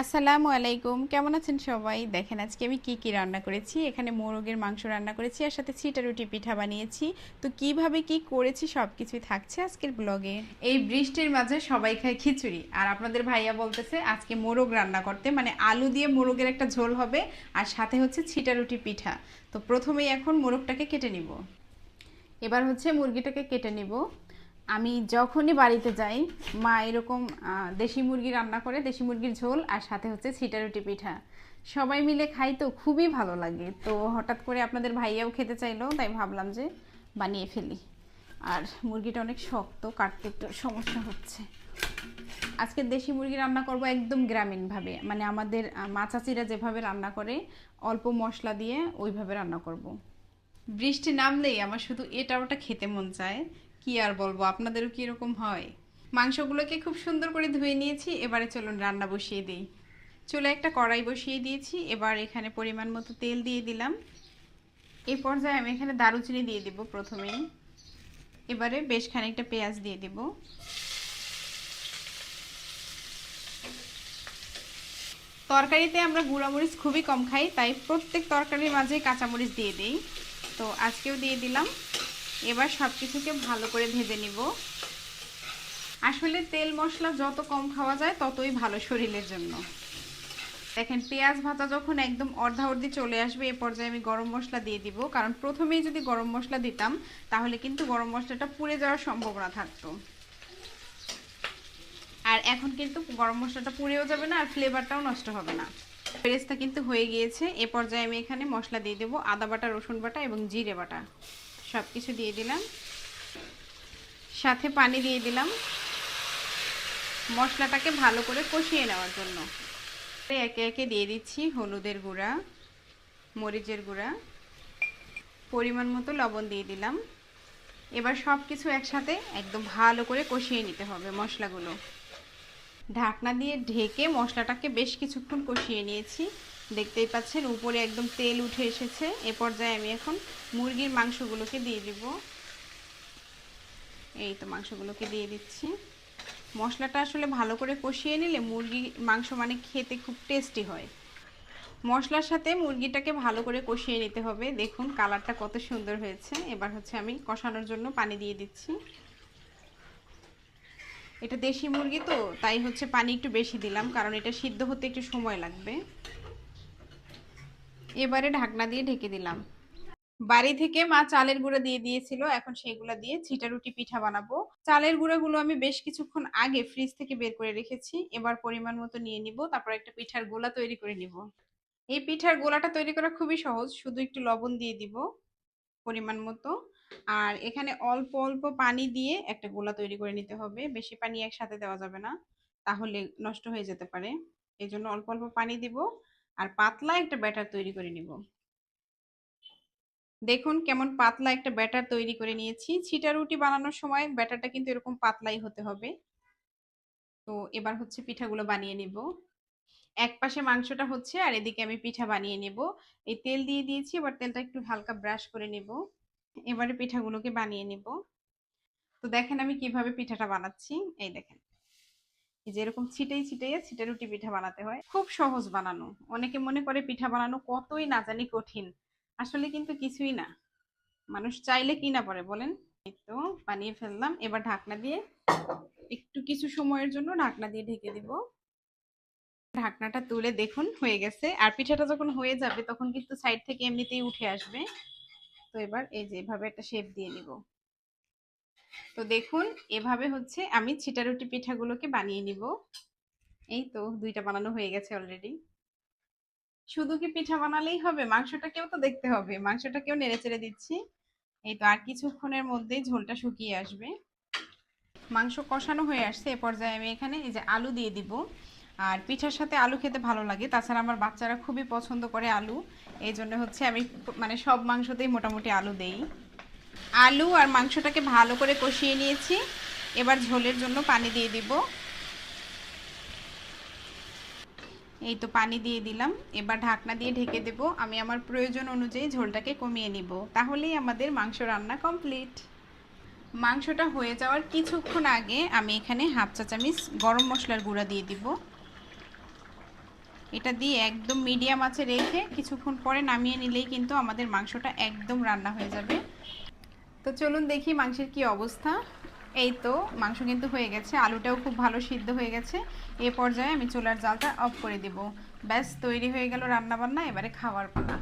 আসসালামু আলাইকুম, কেমন আছেন সবাই? দেখেন আজকে আমি কি কি রান্না করেছি। এখানে মোরগের মাংস রান্না করেছি আর সাথে ছিটা রুটি পিঠা বানিয়েছি। তো কিভাবে কি করেছি সব কিছুই থাকছে আজকের ব্লগে। এই বৃষ্টির মাঝে সবাই খায় খিচুড়ি, আর আপনাদের ভাইয়া বলতেছে আজকে মোরগ রান্না করতে, মানে আলু দিয়ে মোরগের একটা ঝোল হবে আর সাথে হচ্ছে ছিটা রুটি পিঠা। তো প্রথমেই এখন মোরগটাকে কেটে নিব। এবার হচ্ছে মুরগিটাকে কেটে নিব। আমি যখনই বাড়িতে যাই মা এরকম দেশি মুরগি রান্না করে, দেশি মুরগির ঝোল আর সাথে হচ্ছে ছিটা রুটি পিঠা। সবাই মিলে খাই তো খুবই ভালো লাগে। তো হঠাৎ করে আপনাদের ভাইয়াও খেতে চাইলো, তাই ভাবলাম যে বানিয়ে ফেলি। আর মুরগিটা অনেক শক্ত, কাটতে একটু সমস্যা হচ্ছে। আজকে দেশি মুরগি রান্না করব একদম গ্রামীণভাবে, মানে আমাদের মা চাচিরা যেভাবে রান্না করে অল্প মশলা দিয়ে ওইভাবে রান্না করব। বৃষ্টি নামলেই আমার শুধু এটা ওটা খেতে মন চায়। কি আর বলবো, আপনাদেরও কি এরকম হয়? মাংসগুলোকে খুব সুন্দর করে ধুয়ে নিয়েছি, এবারে চলুন রান্না বসিয়ে দিই। চুলে একটা কড়াই বসিয়ে দিয়েছি, এবার এখানে পরিমাণ মতো তেল দিয়ে দিলাম। এই পর্যায়ে আমি এখানে দারুচিনি দিয়ে দিব প্রথমেই। এবারে বেশ খানিকটা পেঁয়াজ দিয়ে দিব। তরকারিতে আমরা গুঁড়ামরিচ খুবই কম খাই, তাই প্রত্যেক তরকারির মাঝে কাঁচামরিচ দিয়ে দিই। তো আজকেও দিয়ে দিলাম। এবার সব কিছুকে ভালো করে ভেজে নিব। আসলে তেল মশলা যত কম খাওয়া যায় ততই ভালো শরীরের জন্য। দেখেন পেঁয়াজ ভাজা যখন একদম অর্ধাঅর্ধি চলে আসবে, এ পর্যায়ে আমি গরম মশলা দিয়ে দিব, কারণ প্রথমেই যদি গরম মশলা দিতাম তাহলে কিন্তু গরম মশলাটা পুড়ে যাওয়ার সম্ভাবনা থাকতো। আর এখন কিন্তু গরম মশলাটা পুড়েও যাবে না আর ফ্লেভারটাও নষ্ট হবে না। পেরেস্তা কিন্তু হয়ে গিয়েছে। এ পর্যায়ে আমি এখানে মশলা দিয়ে দেবো, আদা বাটা, রসুন বাটা এবং জিরে বাটা সব কিছু দিয়ে দিলাম। সাথে পানি দিয়ে দিলাম মশলাটাকে ভালো করে কষিয়ে নেওয়ার জন্য। একে একে দিয়ে দিচ্ছি হলুদের গুঁড়া, মরিচের গুঁড়া, পরিমাণ মতো লবণ দিয়ে দিলাম। এবার সব কিছু একসাথে একদম ভালো করে কষিয়ে নিতে হবে মশলাগুলো। ঢাকনা দিয়ে ঢেকে মশলাটাকে বেশ কিছুক্ষণ কষিয়ে নিয়েছি। দেখতেই পাচ্ছেন উপরে একদম তেল উঠে এসেছে। এ পর্যায়ে আমি এখন মুরগির মাংসগুলোকে দিয়ে দিব। এই তো মাংসগুলোকে দিয়ে দিচ্ছি। মশলাটা আসলে ভালো করে কষিয়ে নিলে মুরগির মাংস মানে খেতে খুব টেস্টি হয়। মশলার সাথে মুরগিটাকে ভালো করে কষিয়ে নিতে হবে। দেখুন কালারটা কত সুন্দর হয়েছে। এবার হচ্ছে আমি কষানোর জন্য পানি দিয়ে দিচ্ছি। এটা দেশি মুরগি তো তাই হচ্ছে পানি একটু বেশি দিলাম, কারণ এটা সিদ্ধ হতে একটু সময় লাগবে। এবারে ঢাকনা দিয়ে ঢেকে দিলাম। বাড়ি থেকে মা চালের গুঁড়া দিয়ে দিয়েছিল, এখন সেইগুলা দিয়ে ছিটা রুটি পিঠা বানাবো। চালের গুঁড়াগুলো আমি বেশ কিছুক্ষণ আগে ফ্রিজ থেকে বের করে রেখেছি। এবার পরিমাণ মতো নিয়ে নিব, তারপর একটা পিঠার গোলা তৈরি করে নিব। এই পিঠার গোলাটা তৈরি করা খুবই সহজ, শুধু একটু লবণ দিয়ে দিব পরিমাণ মতো। আর এখানে অল্প অল্প পানি দিয়ে একটা গোলা তৈরি করে নিতে হবে। বেশি পানি একসাথে দেওয়া যাবে না, তাহলে নষ্ট হয়ে যেতে পারে। এই জন্য অল্প অল্প পানি দিব আর পাতলা একটা ব্যাটার তৈরি করে নিব। দেখুন কেমন পাতলা একটা ব্যাটার তৈরি করে নিয়েছি। ছিটা রুটি বানানোর সময় ব্যাটারটা কিন্তু এরকম পাতলাই হতে হবে। তো এবার হচ্ছে পিঠাগুলো বানিয়ে নিব। এক পাশে মাংসটা হচ্ছে আর এদিকে আমি পিঠা বানিয়ে নেব। এই তেল দিয়ে দিয়েছি, এবার তেলটা একটু হালকা ব্রাশ করে নেব। এবারে পিঠাগুলোকে বানিয়ে নেব। তো দেখেন আমি কিভাবে পিঠাটা বানাচ্ছি। এই দেখেন, এই যে এরকম ছিটেই ছিটাইয়ে ছিটা রুটি পিঠা বানাতে হয়, খুব সহজ বানানো। অনেকে মনে করে পিঠা বানানো কতই না জানি কঠিন, আসলে কিন্তু কিছুই না। মানুষ চাইলে কি না পারে বলেন। এই তো বানিয়ে ফেললাম। এবার ঢাকনা দিয়ে একটু কিছু সময়ের জন্য ঢাকনা দিয়ে ঢেকে দিব। ঢাকনাটা তুলে দেখুন হয়ে গেছে। আর পিঠাটা যখন হয়ে যাবে তখন কিন্তু সাইড থেকে এমনিতেই উঠে আসবে। তো এবার এই যে এভাবে একটা শেপ দিয়ে নিব। তো দেখুন এভাবে হচ্ছে আমি ছিটা রুটি পিঠাগুলোকে বানিয়ে নিব। এই তো দুইটা বানানো হয়ে গেছে অলরেডি। শুধু কি পিঠা বানালেই হবে? মাংসটাকেও তো দেখতে হবে, মাংসটাকেও নেড়ে চেড়ে দিচ্ছি। এই তো আর কিছুক্ষণের মধ্যেই ঝোলটা শুকিয়ে আসবে। মাংস কষানো হয়ে আসছে। এ পর্যায়ে আমি এখানে এই যে আলু দিয়ে দিব। আর পিঠার সাথে আলু খেতে ভালো লাগে, তাছাড়া আমার বাচ্চারা খুবই পছন্দ করে আলু। এই জন্য হচ্ছে আমি মানে সব মাংসতেই মোটামুটি আলু দেই। আলু আর মাংসটাকে ভালো করে কষিয়ে নিয়েছি। এবার ঝোলের জন্য পানি দিয়ে দিব। এই তো পানি দিয়ে দিলাম। এবার ঢাকনা দিয়ে ঢেকে দেব। আমি আমার প্রয়োজন অনুযায়ী ঝোলটাকে কমিয়ে নিব, তাহলেই আমাদের মাংস রান্না কমপ্লিট। মাংসটা হয়ে যাওয়ার কিছুক্ষণ আগে আমি এখানে হাফ চা চামচ গরম মশলার গুঁড়া দিয়ে দিব। এটা দিয়ে একদম মিডিয়াম আঁচে রেখে কিছুক্ষণ পরে নামিয়ে নিলেই কিন্তু আমাদের মাংসটা একদম রান্না হয়ে যাবে। তো চলুন দেখি মাংসের কি অবস্থা। এই তো মাংস কিন্তু হয়ে গেছে, আলুটাও খুব ভালো সিদ্ধ হয়ে গেছে। এ পর্যায়ে আমি চুলার জালটা অফ করে দিব। ব্যাস তৈরি হয়ে গেল রান্না বান্না, এবারে খাওয়ার পালা।